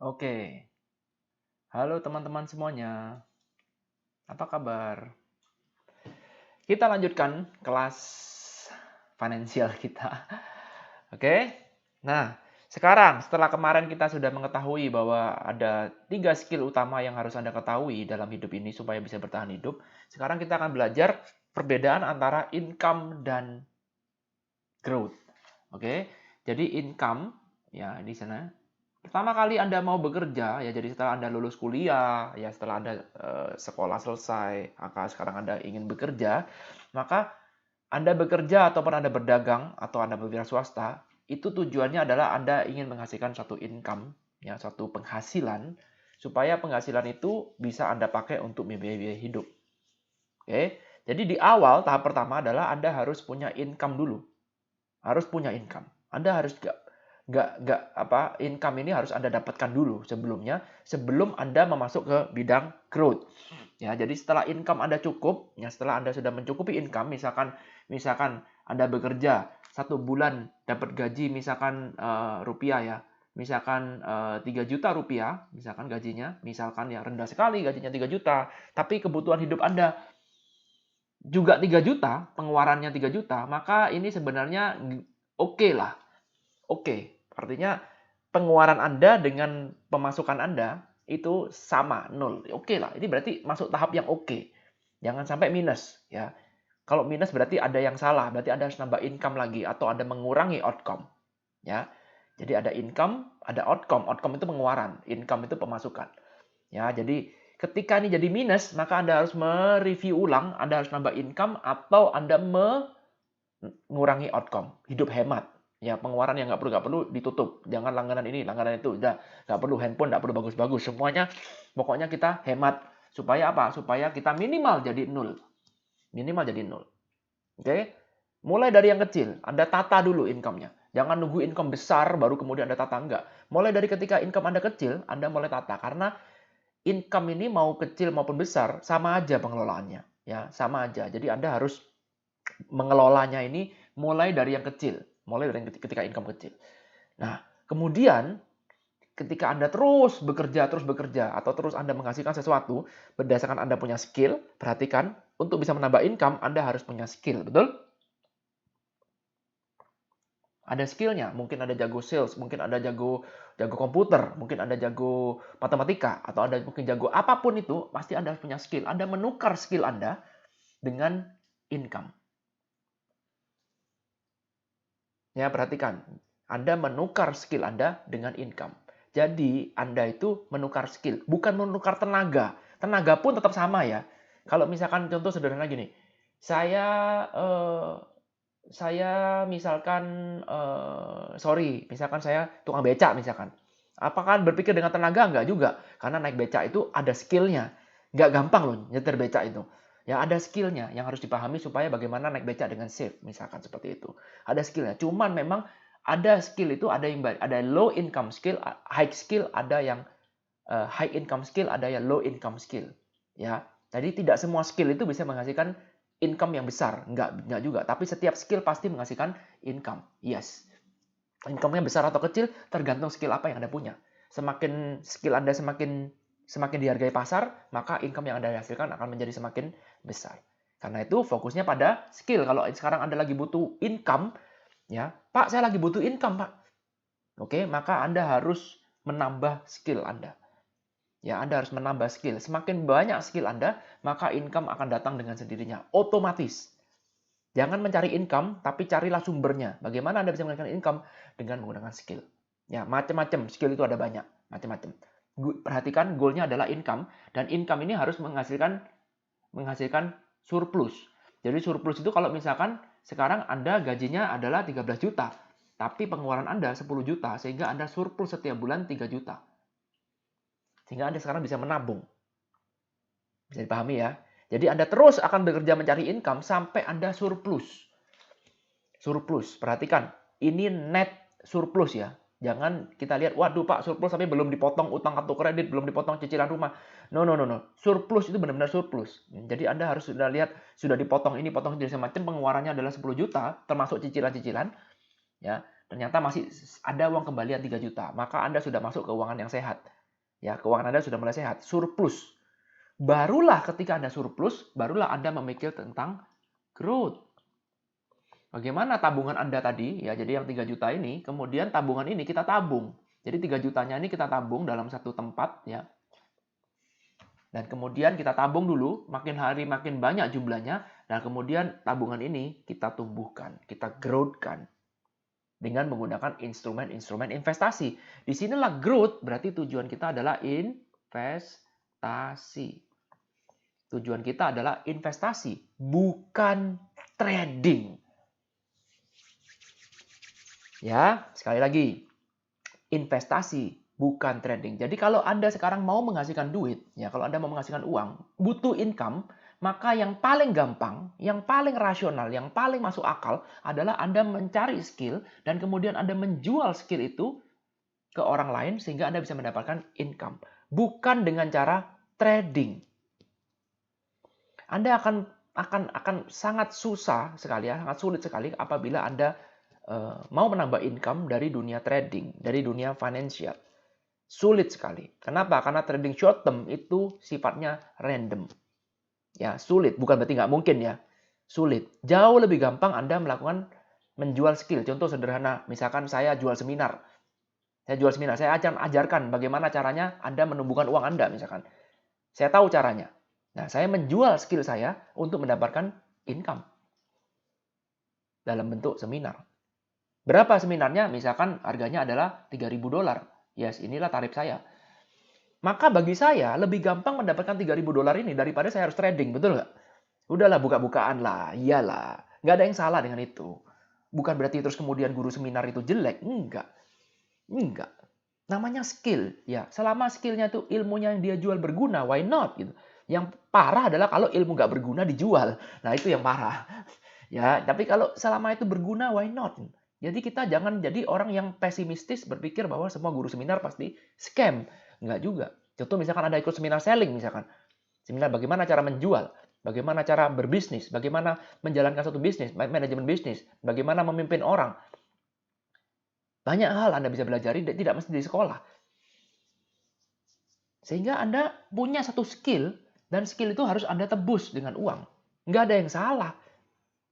Oke, halo teman-teman semuanya. Apa kabar? Kita lanjutkan kelas finansial kita. Oke. Nah, sekarang setelah kemarin kita sudah mengetahui bahwa ada 3 skill utama yang harus Anda ketahui dalam hidup ini supaya bisa bertahan hidup. Sekarang kita akan belajar perbedaan antara income dan growth. Oke. Jadi income ya di sana pertama kali Anda mau bekerja, ya jadi setelah Anda lulus kuliah, ya setelah Anda sekolah selesai, maka sekarang Anda ingin bekerja, maka Anda bekerja ataupun Anda berdagang atau Anda berwira swasta, itu tujuannya adalah Anda ingin menghasilkan suatu income, ya suatu penghasilan, supaya penghasilan itu bisa Anda pakai untuk biaya hidup. Oke, jadi di awal tahap pertama adalah Anda harus punya income dulu, harus punya income. Anda harus income ini harus Anda dapatkan dulu sebelum Anda memasuk ke bidang growth. Ya, jadi setelah income Anda cukup, ya setelah Anda sudah mencukupi income, misalkan Anda bekerja 1 bulan dapat gaji misalkan rupiah ya. Misalkan 3 juta rupiah, misalkan gajinya, misalkan ya rendah sekali gajinya 3 juta, tapi kebutuhan hidup Anda juga 3 juta, pengeluarannya 3 juta, maka ini sebenarnya oke lah. Oke, artinya pengeluaran Anda dengan pemasukan Anda itu sama, nol. Oke lah, ini berarti masuk tahap yang oke. Jangan sampai minus ya. Kalau minus berarti ada yang salah, berarti Anda harus nambah income lagi atau Anda mengurangi outcome. Ya. Jadi ada income, ada outcome. Outcome itu pengeluaran, income itu pemasukan. Ya, jadi ketika ini jadi minus, maka Anda harus mereview ulang, Anda harus nambah income atau Anda mengurangi outcome, hidup hemat. Ya, pengeluaran yang nggak perlu ditutup. Jangan langganan ini, langganan itu. Udah, nggak perlu handphone, nggak perlu bagus-bagus. Semuanya, pokoknya kita hemat. Supaya apa? Supaya kita minimal jadi nol. Minimal jadi nol. Oke? Mulai dari yang kecil. Anda tata dulu income-nya. Jangan nunggu income besar, baru kemudian Anda tata. Enggak. Mulai dari ketika income Anda kecil, Anda mulai tata. Karena income ini mau kecil maupun besar, sama aja pengelolaannya. Ya, sama aja. Jadi Anda harus mengelolanya ini mulai dari yang kecil, mulai dari ketika income kecil. Nah, kemudian ketika Anda terus bekerja, atau terus Anda menghasilkan sesuatu berdasarkan Anda punya skill, perhatikan, untuk bisa menambah income, Anda harus punya skill, betul? Ada skillnya, mungkin Anda jago sales, mungkin Anda jago komputer, mungkin Anda jago matematika, atau Anda mungkin jago apapun itu, pasti Anda harus punya skill. Anda menukar skill Anda dengan income. Ya, perhatikan. Anda menukar skill Anda dengan income. Jadi, Anda itu menukar skill, bukan menukar tenaga. Tenaga pun tetap sama ya. Kalau misalkan contoh sederhana gini, saya eh, saya misalkan misalkan saya tukang becak misalkan. Apakah berpikir dengan tenaga? Enggak juga. Karena naik becak itu ada skillnya. Enggak gampang loh nyetir becak itu. Ya ada skillnya yang harus dipahami supaya bagaimana naik becak dengan safe, misalkan seperti itu. Ada skillnya. Cuman memang ada skill itu ada yang ada low income skill, high skill, ada yang high income skill, ada yang low income skill. Ya, jadi tidak semua skill itu bisa menghasilkan income yang besar. Enggak juga. Tapi setiap skill pasti menghasilkan income. Yes. Income-nya besar atau kecil tergantung skill apa yang Anda punya. Semakin skill Anda semakin dihargai pasar, maka income yang Anda hasilkan akan menjadi semakin besar. Karena itu fokusnya pada skill. Kalau sekarang Anda lagi butuh income, ya, Pak, saya lagi butuh income, Pak. Oke, maka Anda harus menambah skill Anda. Ya, Anda harus menambah skill. Semakin banyak skill Anda, maka income akan datang dengan sendirinya, otomatis. Jangan mencari income, tapi carilah sumbernya. Bagaimana Anda bisa menghasilkan income? Dengan menggunakan skill. Ya, macam-macam. Skill itu ada banyak. Macam-macam. Perhatikan, goalnya adalah income. Dan income ini harus menghasilkan surplus. Jadi surplus itu kalau misalkan sekarang Anda gajinya adalah 13 juta. Tapi pengeluaran Anda 10 juta. Sehingga Anda surplus setiap bulan 3 juta. Sehingga Anda sekarang bisa menabung. Bisa dipahami ya? Jadi Anda terus akan bekerja mencari income sampai Anda surplus. Surplus, perhatikan. Ini net surplus ya. Jangan kita lihat, waduh Pak, surplus tapi belum dipotong utang kartu kredit, belum dipotong cicilan rumah. No. Surplus itu benar-benar surplus. Jadi Anda harus sudah lihat, sudah dipotong ini, potong jadi semacam pengeluarannya adalah 10 juta, termasuk cicilan-cicilan. Ya, ternyata masih ada uang kembalian 3 juta, maka Anda sudah masuk keuangan yang sehat. Ya, keuangan Anda sudah mulai sehat, surplus. Barulah ketika Anda surplus, barulah Anda memikir tentang growth. Bagaimana tabungan Anda tadi, ya jadi yang 3 juta ini, kemudian tabungan ini kita tabung. Jadi 3 jutanya ini kita tabung dalam satu tempat, ya. Dan kemudian kita tabung dulu, makin hari makin banyak jumlahnya, dan kemudian tabungan ini kita tumbuhkan, kita growth-kan dengan menggunakan instrumen-instrumen investasi. Disinilah growth, berarti tujuan kita adalah investasi. Tujuan kita adalah investasi, bukan trading. Ya, sekali lagi, investasi, bukan trading. Jadi kalau Anda sekarang mau menghasilkan duit, ya kalau Anda mau menghasilkan uang, butuh income, maka yang paling gampang, yang paling rasional, yang paling masuk akal adalah Anda mencari skill dan kemudian Anda menjual skill itu ke orang lain sehingga Anda bisa mendapatkan income. Bukan dengan cara trading. Anda akan sangat susah sekali ya, sangat sulit sekali apabila Anda mau menambah income dari dunia trading, dari dunia financial. Sulit sekali. Kenapa? Karena trading short term itu sifatnya random. Ya, sulit. Bukan berarti nggak mungkin ya. Sulit. Jauh lebih gampang Anda melakukan menjual skill. Contoh sederhana, misalkan saya jual seminar. Saya ajarkan bagaimana caranya Anda menumbuhkan uang Anda misalkan. Saya tahu caranya. Nah, saya menjual skill saya untuk mendapatkan income dalam bentuk seminar. Berapa seminarnya? Misalkan harganya adalah $3.000. Yes, inilah tarif saya. Maka bagi saya lebih gampang mendapatkan $3.000 ini daripada saya harus trading, betul nggak? Udahlah buka-bukaan lah, iyalah. Nggak ada yang salah dengan itu. Bukan berarti terus kemudian guru seminar itu jelek, enggak. Enggak. Namanya skill, ya. Selama skillnya itu ilmunya yang dia jual berguna, why not? Gitu. Yang parah adalah kalau ilmu nggak berguna dijual. Nah itu yang parah. Ya, tapi kalau selama itu berguna, why not? Jadi kita jangan jadi orang yang pesimistis berpikir bahwa semua guru seminar pasti scam. Enggak juga. Contoh misalkan Anda ikut seminar selling misalkan. Seminar bagaimana cara menjual, bagaimana cara berbisnis, bagaimana menjalankan satu bisnis, manajemen bisnis, bagaimana memimpin orang. Banyak hal Anda bisa belajar tidak mesti di sekolah. Sehingga Anda punya satu skill dan skill itu harus Anda tebus dengan uang. Enggak ada yang salah.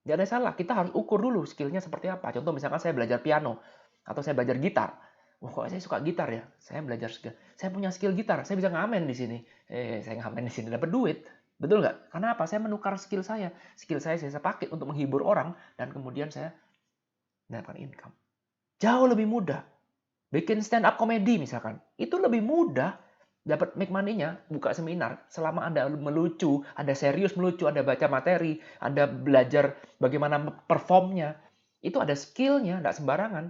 Nggak ada salah, kita harus ukur dulu skillnya seperti apa. Contoh misalkan saya belajar piano, atau saya belajar gitar. Wah, kok saya suka gitar ya? Saya belajar skill. Saya punya skill gitar, saya bisa ngamen di sini. Saya ngamen di sini dapat duit. Betul nggak? Karena apa? Saya menukar skill saya. Skill saya pakai untuk menghibur orang, dan kemudian saya mendapatkan income. Jauh lebih mudah. Bikin stand up comedy misalkan. Itu lebih mudah. Dapat make money-nya, buka seminar. Selama Anda melucu, Anda serius melucu, Anda baca materi, Anda belajar bagaimana performnya, itu ada skill-nya, tidak sembarangan.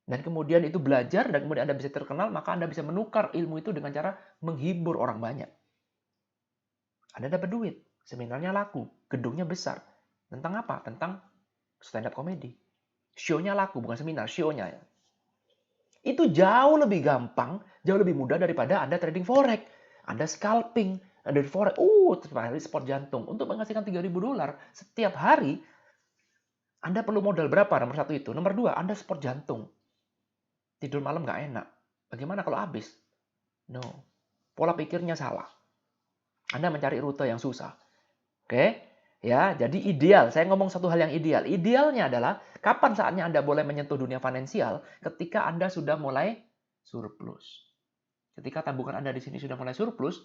Dan kemudian itu belajar, dan kemudian Anda bisa terkenal, maka Anda bisa menukar ilmu itu dengan cara menghibur orang banyak. Anda dapat duit, seminarnya laku, gedungnya besar. Tentang apa? Tentang stand up comedy. Show-nya laku, bukan seminar, show-nya. Itu jauh lebih gampang, jauh lebih mudah daripada Anda trading forex. Anda scalping, Anda di forex, setiap hari sport jantung. Untuk menghasilkan $3.000 setiap hari, Anda perlu modal berapa? Nomor 1 itu. Nomor 2, Anda sport jantung. Tidur malam nggak enak. Bagaimana kalau habis? No. Pola pikirnya salah. Anda mencari rute yang susah. Oke? Ya, jadi ideal. Saya ngomong satu hal yang ideal. Idealnya adalah kapan saatnya Anda boleh menyentuh dunia finansial? Ketika Anda sudah mulai surplus. Ketika tabungan Anda di sini sudah mulai surplus,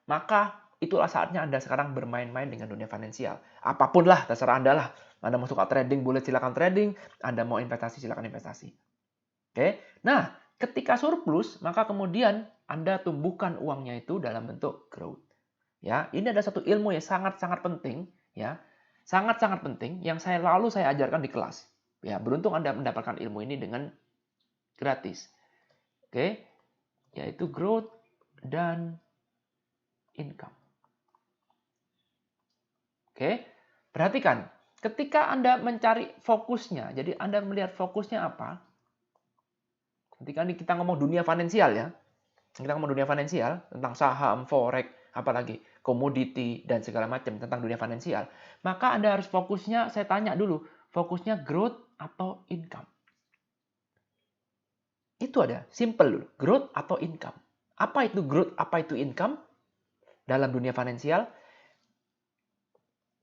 maka itulah saatnya Anda sekarang bermain-main dengan dunia finansial. Apapun lah, terserah Anda lah. Anda mau suka trading, boleh silakan trading. Anda mau investasi, silakan investasi. Oke? Nah, ketika surplus, maka kemudian Anda tumbuhkan uangnya itu dalam bentuk growth. Ya, ini ada satu ilmu yang sangat-sangat penting, ya. Sangat-sangat penting yang saya ajarkan di kelas. Ya, beruntung Anda mendapatkan ilmu ini dengan gratis. Oke? Yaitu growth dan income. Oke? Perhatikan, ketika Anda mencari fokusnya, jadi Anda melihat fokusnya apa? Ketika kita ngomong dunia finansial ya, kita ngomong dunia finansial, tentang saham, forex, apalagi komoditi, dan segala macam tentang dunia finansial, maka Anda harus fokusnya, saya tanya dulu, fokusnya growth atau income? Itu ada, simple dulu, growth atau income. Apa itu growth, apa itu income? Dalam dunia finansial,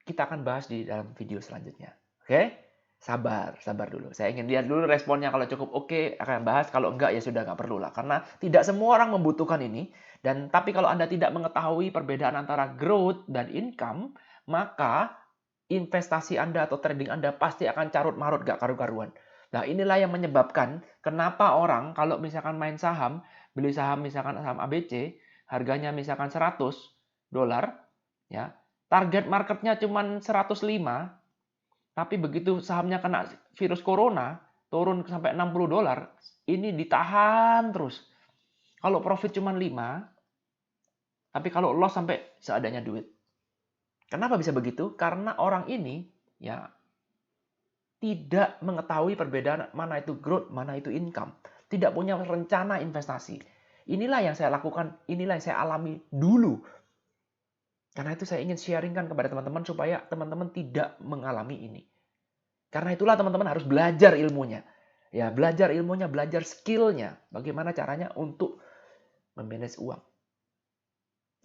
kita akan bahas di dalam video selanjutnya. Oke? Sabar dulu. Saya ingin lihat dulu responnya. Kalau cukup oke, akan bahas. Kalau enggak, ya sudah nggak perlu lah. Karena tidak semua orang membutuhkan ini. Tapi kalau Anda tidak mengetahui perbedaan antara growth dan income, maka investasi Anda atau trading Anda pasti akan carut-marut, gak karu-karuan. Nah, inilah yang menyebabkan kenapa orang kalau misalkan main saham, beli saham misalkan saham ABC, harganya misalkan $100, ya, target marketnya cuma 105, tapi begitu sahamnya kena virus corona, turun sampai $60, ini ditahan terus. Kalau profit cuma 5, tapi kalau loss sampai seadanya duit. Kenapa bisa begitu? Karena orang ini ya tidak mengetahui perbedaan mana itu growth, mana itu income. Tidak punya rencana investasi. Inilah yang saya lakukan, inilah yang saya alami dulu. Karena itu saya ingin sharingkan kepada teman-teman supaya teman-teman tidak mengalami ini. Karena itulah teman-teman harus belajar ilmunya. Ya, belajar ilmunya, belajar skillnya. Bagaimana caranya untuk memanage uang.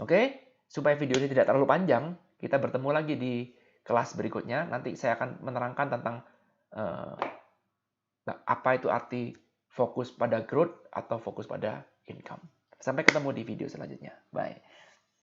Oke? Supaya video ini tidak terlalu panjang, kita bertemu lagi di kelas berikutnya. Nanti saya akan menerangkan tentang apa itu arti fokus pada growth atau fokus pada income. Sampai ketemu di video selanjutnya. Bye.